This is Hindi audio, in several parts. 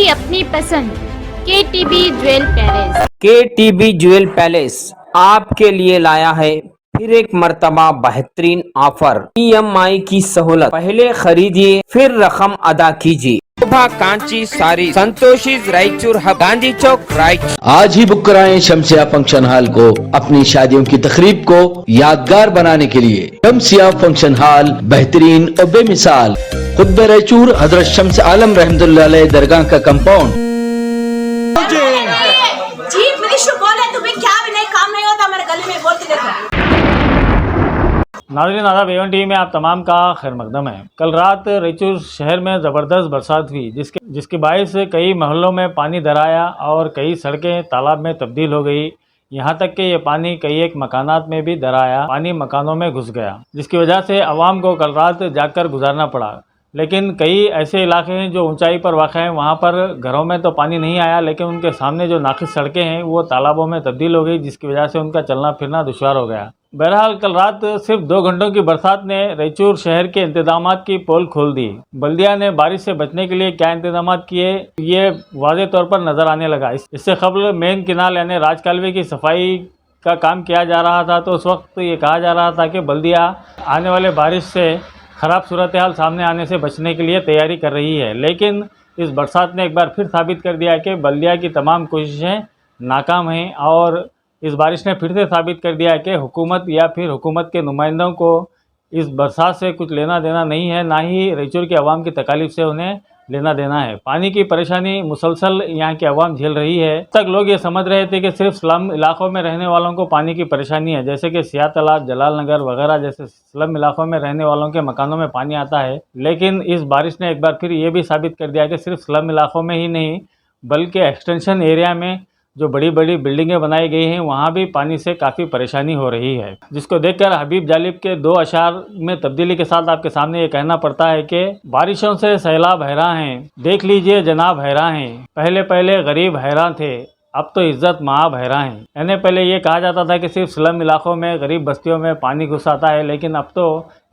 अपनी पसंद KTB jewel palace. KTB jewel palace आपके लिए लाया है फिर एक मर्तबा बेहतरीन ऑफर। EMI की सहूलत, पहले खरीदिए फिर रकम अदा कीजिए। शोभा कांची सारी, संतोषी रायचूर हब, गांधी चौक रायचूर। आज ही बुक कराएं शमसिया फंक्शन हॉल को अपनी शादियों की तकरीब को यादगार बनाने के लिए। शमसिया फंक्शन हॉल बेहतरीन और बेमिसाल, खुद रायचूर हजरत शम्स आलम रहमतुल्लाह अलैह दरगाह का कंपाउंड। चीफ मिनिस्टर कौन है? तुम्हें क्या भी नहीं काम नहीं होता हमारे गले में, बोलते देखो। नाज़रीन आदाब, A1 टीवी में आप तमाम का खैर मकदम है। कल रात रायचूर शहर में ज़बरदस्त बरसात हुई जिसके बायस कई मोहल्लों में पानी दर आया और कई सड़कें तालाब में तब्दील हो गई। यहाँ तक कि ये पानी कई एक मकानात में भी दर आया, पानी मकानों में घुस गया, जिसकी वजह से आवाम को कल रात जागकर गुजारना पड़ा। लेकिन कई ऐसे इलाके हैं जो ऊंचाई पर वाक़ हैं, वहाँ पर घरों में तो पानी नहीं आया, लेकिन उनके सामने जो नाक़िस सड़कें हैं वो तालाबों में तब्दील हो गई, जिसकी वजह से उनका चलना फिरना दुश्वार हो गया। बहरहाल कल रात सिर्फ 2 घंटों की बरसात ने रायचूर शहर के इंतजामात की पोल खोल दी। बल्दिया ने बारिश से बचने के लिए क्या इंतजामात किए ये वाज़े तौर पर नज़र आने लगा। इससे कबल मेन किनाल यानी राजकालवे की सफाई का काम किया जा रहा था, तो उस वक्त ये कहा जा रहा था कि बल्दिया आने वाले बारिश से ख़राब सूरत हाल सामने आने से बचने के लिए तैयारी कर रही है। लेकिन इस बरसात ने एक बार फिर साबित कर दिया कि बल्दिया की तमाम कोशिशें नाकाम हैं, और इस बारिश ने फिर से साबित कर दिया कि हुकूमत या फिर हुकूमत के नुमाइंदों को इस बरसात से कुछ लेना देना नहीं है, ना ही रायचूर के अवाम की तकालीफ से उन्हें लेना देना है। पानी की परेशानी मुसलसल यहाँ की अवाम झेल रही है। तक लोग ये समझ रहे थे कि सिर्फ स्लम इलाकों में रहने वालों को पानी की परेशानी है, जैसे कि सियातला, जलाल नगर वगैरह जैसे स्लम इलाकों में रहने वालों के मकानों में पानी आता है। लेकिन इस बारिश ने एक बार फिर ये भी साबित कर दिया कि सिर्फ स्लम इलाकों में ही नहीं बल्कि एक्सटेंशन एरिया में जो बड़ी बड़ी बिल्डिंगें बनाई गई हैं वहाँ भी पानी से काफ़ी परेशानी हो रही है, जिसको देखकर हबीब जालिब के 2 अशार में तब्दीली के साथ आपके सामने ये कहना पड़ता है कि बारिशों से सैलाब हैरान हैं, देख लीजिए जनाब हैरान हैं, पहले पहले गरीब हैरान थे, अब तो इज्जत माब हैरान है। यानी पहले ये कहा जाता था कि सिर्फ स्लम इलाकों में गरीब बस्तियों में पानी घुस आता है, लेकिन अब तो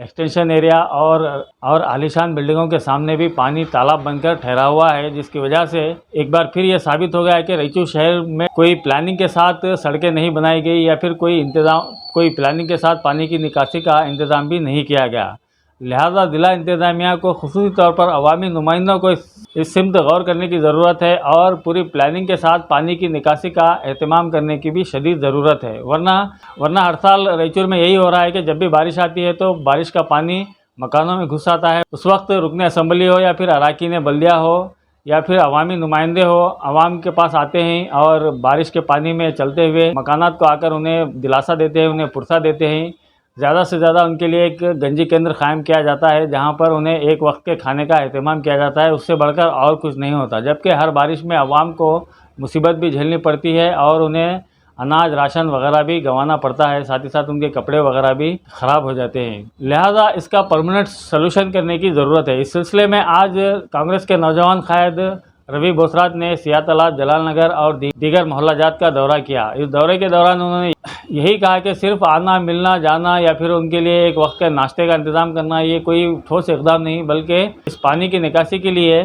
एक्सटेंशन एरिया और आलीशान बिल्डिंगों के सामने भी पानी तालाब बनकर ठहरा हुआ है, जिसकी वजह से एक बार फिर यह साबित हो गया है कि रायचूर शहर में कोई प्लानिंग के साथ सड़कें नहीं बनाई गई या फिर कोई प्लानिंग के साथ पानी की निकासी का इंतज़ाम भी नहीं किया गया। लिहाजा ज़िला इंतज़ामिया को खुसूसी तौर पर अवामी नुमाइंदों को इस सिमत गौर करने की ज़रूरत है और पूरी प्लानिंग के साथ पानी की निकासी का एहतमाम करने की भी शदीद ज़रूरत है। वरना हर साल रायचूर में यही हो रहा है कि जब भी बारिश आती है तो बारिश का पानी मकानों में घुस आता है। उस वक्त रुकने असम्बली हो या फिर अराकीन बल्दिया हो या फिर अवामी नुमाइंदे हो, आवाम के पास आते हैं और बारिश के पानी में चलते हुए मकानात को आकर उन्हें दिलासा देते हैं, उन्हें पुरसा देते हैं। ज़्यादा से ज़्यादा उनके लिए एक गंजी केंद्र कायम किया जाता है जहां पर उन्हें एक वक्त के खाने का एहतमाम किया जाता है, उससे बढ़कर और कुछ नहीं होता। जबकि हर बारिश में आवाम को मुसीबत भी झेलनी पड़ती है और उन्हें अनाज राशन वगैरह भी गंवाना पड़ता है, साथ ही साथ उनके कपड़े वगैरह भी ख़राब हो जाते हैं। लिहाजा इसका परमानेंट सलूशन करने की ज़रूरत है। इस सिलसिले में आज कांग्रेस के नौजवान कायद रवि बोसरात ने सियातला, जलाल नगर और दीगर मोहल्ला जात का दौरा किया। इस दौरे के दौरान उन्होंने यही कहा कि सिर्फ आना, मिलना, जाना या फिर उनके लिए एक वक्त के नाश्ते का इंतज़ाम करना ये कोई ठोस इक़दाम नहीं, बल्कि इस पानी की निकासी के लिए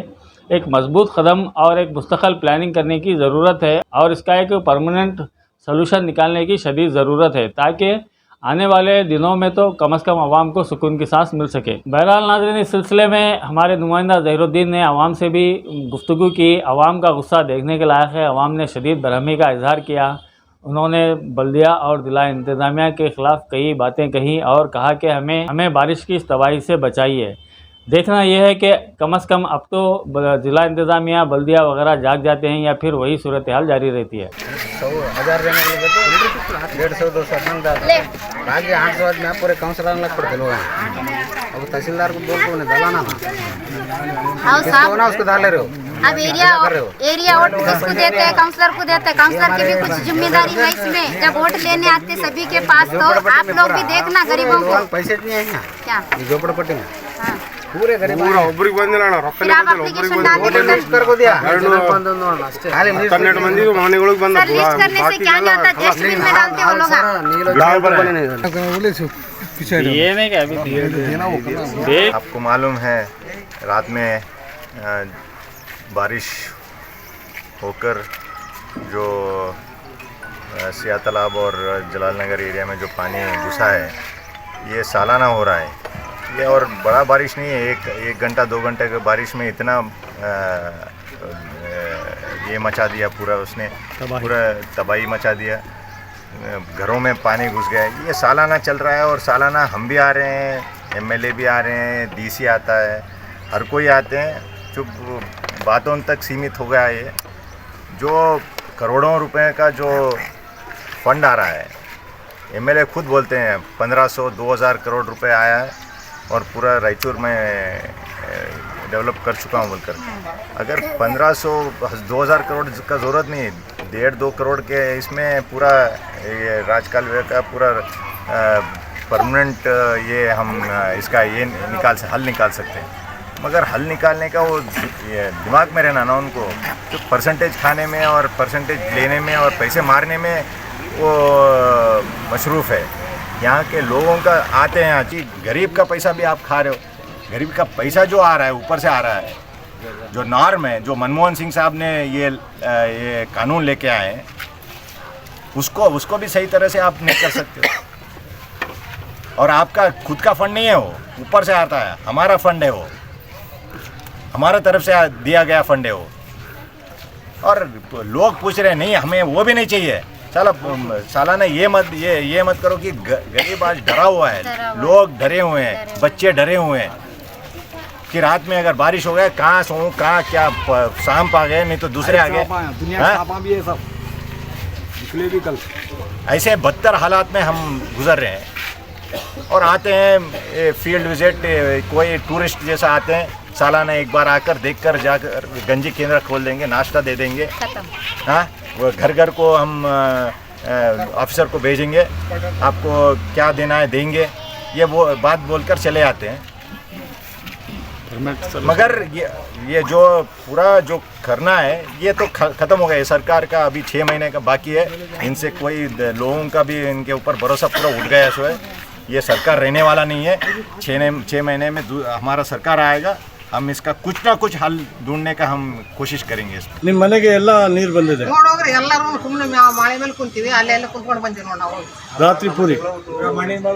एक मजबूत कदम और एक मुस्तक़िल प्लानिंग करने की ज़रूरत है और इसका एक परमानेंट सलूशन निकालने की शदीद ज़रूरत है, ताकि आने वाले दिनों में तो कम से कम आवाम को सुकून की सांस मिल सके। बहरहाल नाज़रीन, इस सिलसिले में हमारे नुमाइंदा ज़हीरुद्दीन ने आवाम से भी गुफ्तगू की। आवाम का गुस्सा देखने के लायक है। आवाम ने शदीद बरहमी का इजहार किया। उन्होंने बल्दिया और ज़िला इंतज़ामिया के ख़िलाफ़ कई बातें कही और कहा कि हमें बारिश की इस तबाही से बचाइए। देखना यह है कि कम से कम अब तो ज़िला इंतज़ामिया, बल्दिया वगैरह जाग जाते हैं या फिर वही सूरत हाल जारी रहती है। 150 800 आदमी आप पूरे काउंसलर लग पड़ते लोग। अब तहसीलदार को बोल को उन्हें दलाना ना, किसको ना उसको डाल ले रहे हो। अब एरिया वोट किसको देते हैं? काउंसलर को देते हैं। काउंसलर की भी कुछ जिम्मेदारी है इसमें। जब वोट लेने आते सभी के पास तो आप लोग भी देखना गरीबों को पैसे नहीं है ना क्या झोपड़पट्टी में हाँ। पूरे गरीब ಒಬ್ಬರಿಗೆ ಬಂದಿಲ್ಲ ಅಣ್ಣ ರೊಕ್ಕ फिर आप application डाल के कर दिया खाली ಹನ್ನೆರಡು ಮಂದಿ ಮನೆಗಳಿಗೆ ಬಂದ सर लिस्ट करने से क्या नहीं होता, डस्टबिन में डालते हो लोग। ये नहीं क्या अभी आपको मालूम है रात में बारिश होकर जो सिया तालाब और जलाल नगर एरिया में जो पानी घुसा है, ये सालाना हो रहा है ये, और बड़ा बारिश नहीं है, एक घंटा 2 घंटे की बारिश में इतना ये मचा दिया पूरा, उसने पूरा तबाही मचा दिया, घरों में पानी घुस गया। ये सालाना चल रहा है और सालाना हम भी आ रहे हैं, एमएलए भी आ रहे हैं, डीसी आता है, हर कोई आते हैं, चुप बातों तक सीमित हो गया है। ये जो करोड़ों रुपए का जो फंड आ रहा है, एमएलए खुद बोलते हैं 1500-2000 करोड़ रुपए आया है और पूरा रायचूर में डेवलप कर चुका हूँ बोलकर। अगर 1500-2000 करोड़ का ज़रूरत नहीं, 1.5-2 करोड़ के इसमें पूरा ये राजकाल का पूरा परमानेंट ये हम इसका ये हल निकाल सकते हैं। मगर हल निकालने का वो ये दिमाग में रहना ना उनको, तो परसेंटेज खाने में और परसेंटेज लेने में और पैसे मारने में वो मशरूफ़ है। यहाँ के लोगों का आते हैं जी, गरीब का पैसा भी आप खा रहे हो, गरीब का पैसा जो आ रहा है ऊपर से आ रहा है, जो नॉर्म है, जो मनमोहन सिंह साहब ने ये कानून लेके आए हैं, उसको भी सही तरह से आप नहीं कर सकते हो। और आपका खुद का फंड नहीं है, वो ऊपर से आता है, हमारा फंड है, वो हमारा तरफ से दिया गया फंड है वो। और लोग पूछ रहे हैं नहीं हमें वो भी नहीं चाहिए। चलो सालाना ये मत करो कि गरीब आज डरा हुआ है, लोग डरे हुए हैं, बच्चे डरे हुए हैं कि रात में अगर बारिश हो गया कहाँ सोऊं, कहाँ क्या शाम पा गए, नहीं तो दूसरे आ गए। ऐसे बदतर हालात में हम गुजर रहे हैं। और आते हैं फील्ड विजिट, कोई टूरिस्ट जैसा आते हैं, सालाना एक बार आकर देखकर जाकर गंजी केंद्र खोल देंगे, नाश्ता दे देंगे। हाँ, वो घर घर को हम ऑफिसर को भेजेंगे, आपको क्या देना है देंगे, ये वो बात बोलकर चले आते हैं। मगर ये जो पूरा जो करना है ये तो ख़त्म हो गया। सरकार का अभी 6 महीने का बाकी है, इनसे कोई लोगों का भी इनके ऊपर भरोसा पूरा उठ गया। सो है ये सरकार रहने वाला नहीं है। 6 महीने में हमारा सरकार आएगा, हम इसका कुछ ना कुछ हल ढूंढने का हम कोशिश करेंगे। ನಿಮ್ಮ ಮನೆಗೆ ಎಲ್ಲ ನೀರು ಬಂದಿದೆ? ನೋಡೋಗ್ರಿ ಎಲ್ಲರೂ ಸುಮ್ಮನೆ ಮಳೆ ಮೇಲೆ ಕುಂತೀವಿ, ಅಲ್ಲೆಲ್ಲ ಕುಂತ್ಕೊಂಡು ಬಂದಿವಿ ನೋಡಿ ನಾವು ರಾತ್ರಿ ಪೂರಿ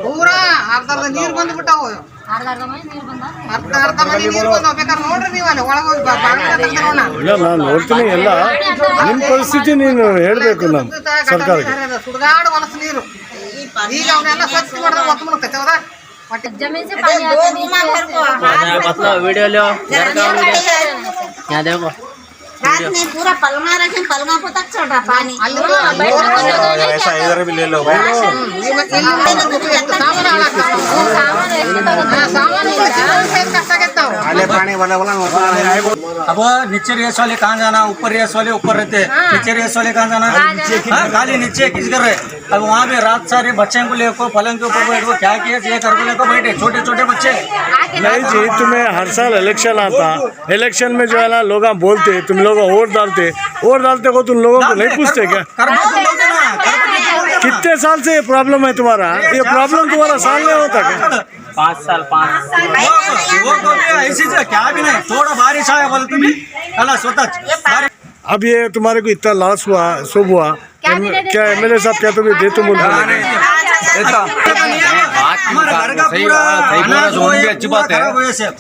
ಪೂರಾ ಅರ್ಧ ನೀರು ಬಂದ್ಬಿಟ್ಟಾವು, ಅರ್ಧ ಮನೆ ನೀರು ಬಂದಾವ। ಬೇಕಾದ್ರೆ ನೋಡ್ರಿ ನೀವು ಅಲ್ಲಿ ಒಳಗೋಗಿ ಇಲ್ಲ ನಾನು ನೋಡ್ತೀನಿ ಎಲ್ಲ, ನಿಮ್ಮ ಪರಿಸ್ಥಿತಿ ನೀನು ಹೇಳಬೇಕು ನಾನು ಸರ್ಕಾರಕ್ಕೆ। ಸುಡ್ಗಾಡು ಹೊಲಸು ನೀರು, ಈಗ ಅವನ್ನೆಲ್ಲ ಸ್ವಚ್ಛ ಮಾಡಿದ್ರೆ ಒತ್ತು ಮುಳುಗ್ತೈತೆ ಹೌದಾ? जमीन से पानी आता है, मतलब वीडियो लो, यहाँ देखो रात में पूरा पलंगा रखे, पलंगा को तक चढ़ रहा पानी। ऐसा इधर भी ले लो भाई। अब नीचे रेस वाले कहाँ जाना, ऊपर रेस वाले ऊपर रहते, नीचे रेस वाले कहाँ जाना, खाली नीचे किस कर रहे। अब वहाँ भी रात सारे बच्चे को लेकर पलंग के ऊपर बैठो, क्या किया ये कर लेकर बैठे छोटे छोटे बच्चे। नहीं जी, तुम्हें हर साल इलेक्शन आता, इलेक्शन में जो है ना लोग बोलते तुम लोग वोट डालते को तुम लोगों को नहीं पूछते क्या? कितने साल से ये प्रॉब्लम है तुम्हारा? ये प्रॉब्लम तुम्हारा साल में होता क्या? 5 साल वो तो ऐसी क्या भी नहीं, थोड़ा बारिश आया बोले तुम्हें अल्लाह स्वतः। अब ये तुम्हारे को इतना लॉस हुआ, शुभ हुआ, क्या एमएलए साहब क्या तुम्हें दे तुम हमारा घर का पूरा अच्छी बात है,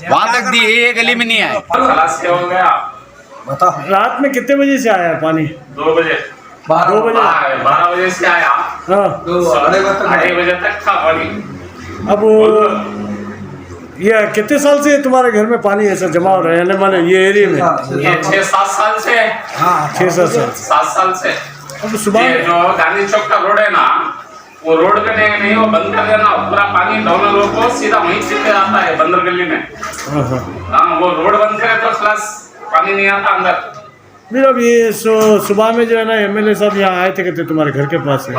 वहाँ तक दी ये गली में नहीं आए। रात में कितने बजे से आया पानी? 2 बजे 2 बजे 12 बजे से आया, हाँ 2:30 बजे तक था पानी। अब ये कितने साल से तुम्हारे घर में पानी ऐसा जमा हो रहा है माने ये एरिया में? ये 6-7 साल से। 6-7 साल 7 साल से। अब सुबह जो गांधी चौक का रोड है ना, वो रोड करने नहीं, वो बंद कर देना, पूरा पानी डाउनर को सीधा वहीं से आता है बंदर गली में। हाँ, वो रोड बंद करे तो खलास पानी नहीं आता अंदर। फिर अब ये सुबह में जो है ना एमएलए साहब यहाँ आए थे, कहते तुम्हारे घर के पास है,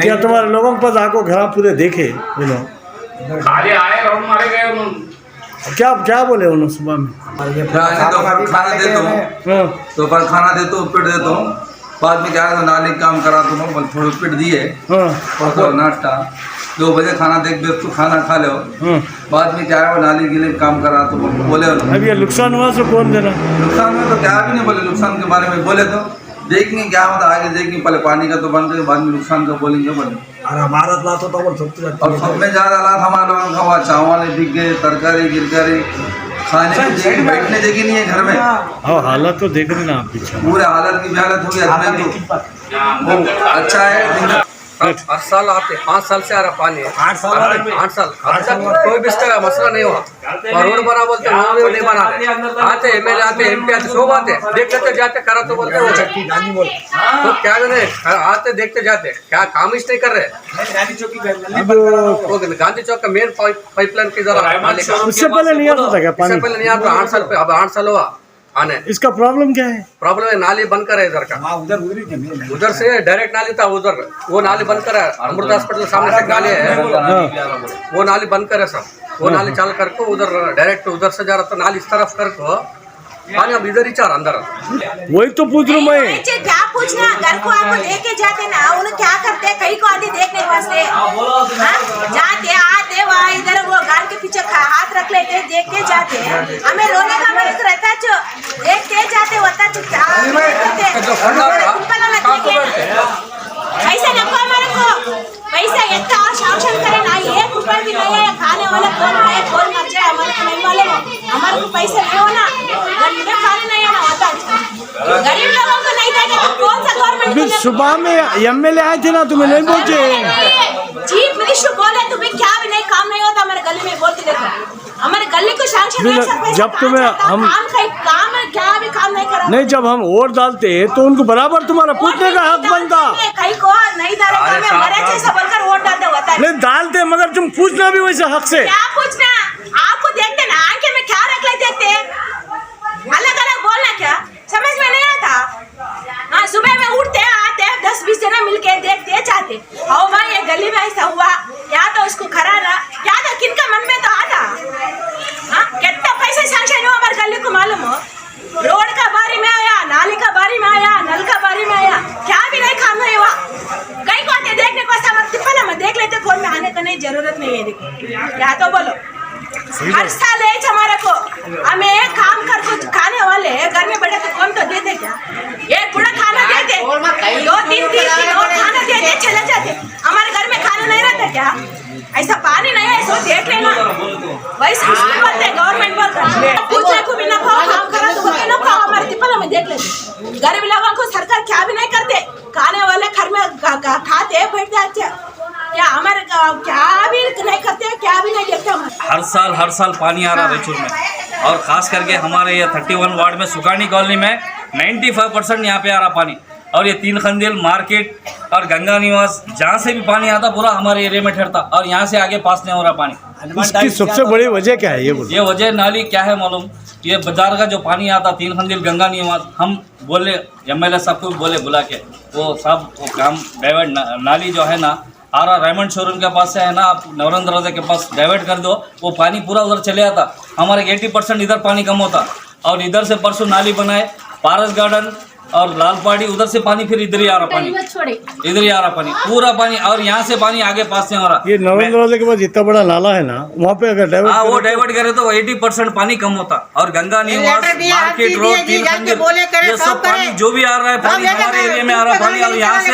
क्या तुम्हारे लोगों के पास आको घर पूरे देखे उन्होंने? खाली आए, राउंड मारे गए उन्होंने। क्या बोले उन्होंने सुबह में? खाना देता हूँ, दोपहर खाना देता हूँ, पेट देता हूँ, बाद में क्या है तो नाली काम करा तो मैं थोड़ा पिट दिए और नाश्ता 2 बजे खाना देख देख तो खाना खा लो। बाद में क्या है वो नाली के लिए काम करा तो बोले अब ये नुकसान हुआ तो कौन दे रहा? नुकसान में तो क्या भी नहीं बोले, नुकसान के बारे में बोले तो देखेंगे क्या होता आगे, देखेंगे पहले पानी का तो बंद करके बाद में नुकसान का बोलेंगे बोले। और हमारा लात होता और सब में ज़्यादा लात हमारे लोगों का हुआ, चावल बिक गए, तरकारी गिरकारी, खाने की जगह बैठने जगह नहीं है घर में। हाँ हालत तो देख रहे ना आप पीछे, पूरे हालत की हालत हो गया। तो अच्छा है हर साल आते 5 साल से आ रहा पानी 8 साल अब तक कोई भी इसका मसला नहीं हुआ। और रोड बना बोलते वो नहीं बना रहे, आते एमएलए आते MP आते सब आते देख लेते जाते करा तो बोलते वो तो क्या नहीं आते देखते जाते, क्या काम ही नहीं कर रहे। वो गांधी चौक का मेन पाइपलाइन की जरा उससे पहले नहीं आता था क्या पानी? इससे पहले नहीं आता, 8 साल पे अब 8 साल हुआ आने। इसका प्रॉब्लम क्या है? प्रॉब्लम है नाली बंद कर है इधर का, उधर से डायरेक्ट नाली था उधर, वो नाली बंद कर है। अमृत हॉस्पिटल सामने से नाली है, वो नाली बंद कर है सब, वो नाली चालू करके उधर डायरेक्ट उधर से जा रहा था नाली इस तरफ करके पानी अब इधर ही चार अंदर। वही तो पूछ रहा मैं, क्या पूछना, घर को आपको लेके जाते ना, उन्हें क्या करते कहीं को आते देखने वास्ते जाते आते वहाँ इधर वो गाड़ के पीछे हाथ रख लेते देख के जाते, हमें रोने का मन रहता जो देख के जाते होता पैसा नको हमारे को, पैसा इतना और शासन करे ना, 1 रुपया भी नहीं है, खाने वाला कौन है कौन मर जाए हमारे को नहीं मालूम, हमारे को पैसा नहीं होना, खाने नहीं आना होता, गरीब लोगों को नहीं देगा तो कौन सा गवर्नमेंट। सुबह में एमएलए आए थे ना, तुम्हें नहीं पहुंचे? चीफ मिनिस्टर बोले तुम्हें क्या भी नहीं काम नहीं होता हमारे गली में, बोलते देखो हमारे गली को शासन जब तुम्हें हम काम क्या भी काम नहीं करा नहीं, जब हम वोट डालते तो उनको बराबर तुम्हारा पूछने का हक बनता। कहीं को नहीं डाले मरे जैसा बोलकर वोट डालते होता है, नहीं डालते मगर तुम पूछना भी वैसे हक से। क्या पूछना, आपको देखते ना आंखें में क्या रख लेते थे, अलग अलग बोलना क्या समझ में नहीं आता। हाँ सुबह में उठते आते 10-20 जना मिलके देखते चाहते और भाई ये गली में ऐसा हुआ या तो उसको खरा ना क्या तो किनका मन में तो आता। हाँ कितना पैसे सैंक्शन हुआ हमारे गली को मालूम हो, रोड का बारी में आया, नाली का बारी में आया, नल का बारी में आया, क्या भी नहीं काम नहीं हुआ। कहीं को आते देखने को ऐसा मत देख लेते, फोन में आने का नहीं जरूरत नहीं है, देखो क्या तो बोलो हर साल है हमारे को, हमें काम कर कुछ खाने वाले घर में बैठे तो कौन तो देते क्या, एक बुढ़ा खाना देते 2-3 दिन और खाना देते चले जाते, हमारे घर में खाना नहीं रहता क्या, ऐसा पानी नहीं है सो देख लेना, वैसे बोलते गवर्नमेंट बोलते पूछने को भी ना खाओ, काम करा तो बोलते ना खाओ, हमारे तिपला में देख लेते। गरीब लोगों को सरकार क्या भी नहीं करते, खाने वाले घर में खाते बैठ जाते, क्या हमारे क्या भी नहीं करते, क्या भी नहीं देखते। हर साल पानी आ रहा है रायचूर में, और खास करके हमारे ये 31 वार्ड में सुकानी कॉलोनी में 95% यहाँ पे आ रहा पानी, और ये 3 खंडेल मार्केट और गंगा निवास जहाँ से भी पानी आता पूरा हमारे एरिया में ठहरता, और यहाँ से आगे पास नहीं हो रहा पानी। इसकी सबसे बड़ी वजह क्या है ये वजह नाली क्या है मालूम, ये बाजार का जो पानी आता 3 खंडेल गंगा निवास, हम बोले एमएलए साहब को बोले बुला के वो साहब वो काम डाइवर्ट नाली जो है ना आ रहा रेमंड शोरूम के पास से है ना, आप नवरंग दरवाजे के पास डाइवर्ट कर दो, वो पानी पूरा उधर चले आता, हमारे 80% इधर पानी कम होता, और इधर से परसों नाली बनाए पारस गार्डन और लाल पहाड़ी, उधर से पानी फिर इधर ही आ रहा पानी, इधर ही आ रहा पानी पूरा पानी, और यहाँ से पानी आगे पास नहीं हो रहा। ये नवरंग दरवाजे के पास इतना बड़ा नाला है ना, वहाँ पे अगर डाइवर्ट वो डाइवर्ट करे तो 80% पानी कम होता, और गंगा निवास मार्केट रोड 3 खंडेल ये सब पानी जो भी आ रहा है पानी हमारे एरिया में आ रहा पानी, और यहाँ से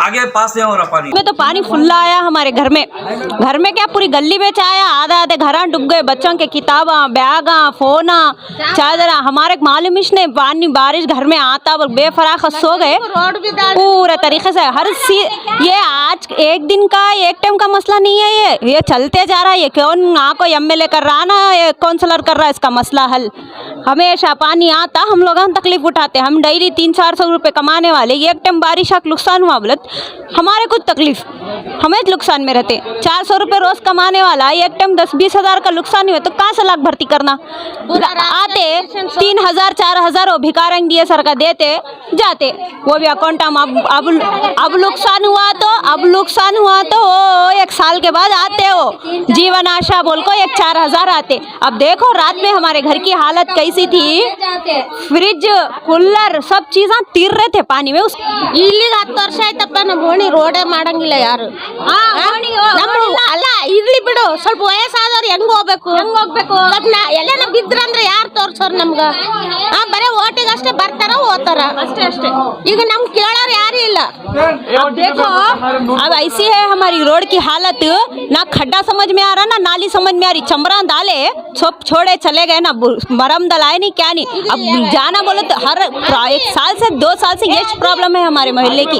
आगे पास नहीं हो रहा पानी। में तो पानी फुल्ला आया हमारे घर में क्या पूरी गली में आया, आधे घर डूब गए, बच्चों के किताबा बैग फोन चादर, हमारे मालूम नहीं पानी बारिश घर में आता बेफराख सो गए पूरे तरीके से। ये आज एक दिन का एक टाइम का मसला नहीं है, ये चलते जा रहा है, ये कौन आपको एमएलए कर रहा ना, ये काउंसलर कर रहा है इसका मसला हल। हमेशा पानी आता, हम लोग हम तकलीफ उठाते, हम डेली 300-400 रुपये कमाने वाले, एक टाइम बारिश का नुकसान हुआ बोले हमारे कुछ तकलीफ, हमें नुकसान में रहते। 400 रुपये रोज कमाने वाला एक टाइम 10-20 हज़ार का नुकसान हुआ तो कहाँ से लाख भर्ती करना, आते 3,000-4,000 भिखारंग दिए सरकार देते, जाते, वो भी अकाउंट हम अब नुकसान हुआ तो वो 1 साल के बाद आते हो, जीवन आशा बोल को 4,000 आते। अब देखो रात में हमारे घर की हालत कैसी थी, फ्रिज कूलर सब चीज़ें तीर रहे थे पानी में। ಇಲ್ಲಿಗೆ 10 ವರ್ಷ ಆಯ್ತಪ್ಪ ನಮ್ಮ ಓಣಿ ರೋಡೇ ಮಾಡಂಗಿಲ್ಲ ಯಾರು ಅಲ್ಲ ಇರ್ಲಿ ಬಿಡು ಸ್ವಲ್ಪ ವಯಸ್ಸಾದವ್ರು ಹೆಂಗ್ ಹೋಗ್ಬೇಕು ಎಲ್ಲೇನ ಬಿದ್ರಂದ್ರೆ ಯಾರು ತೋರ್ಸೋರು ನಮ್ಗ ಬರೇ ಓಟಿಗೆ ಅಷ್ಟೇ ಬರ್ತಾರ ಹೋಗ್ತಾರ ಅಷ್ಟೇ ಈಗ ನಮ್ ಕೇಳೋರು ಯಾರು ಇಲ್ಲ। अब देखो अब ऐसी है हमारी रोड की हालत, ना खड्डा समझ में आ रहा ना नाली समझ में आ रही, चमरा डाले सब छोड़े चले गए ना, मरम दलाए नहीं क्या नहीं। अब जाना बोले तो हर 1 साल से 2 साल से ये प्रॉब्लम है हमारे मोहल्ले की।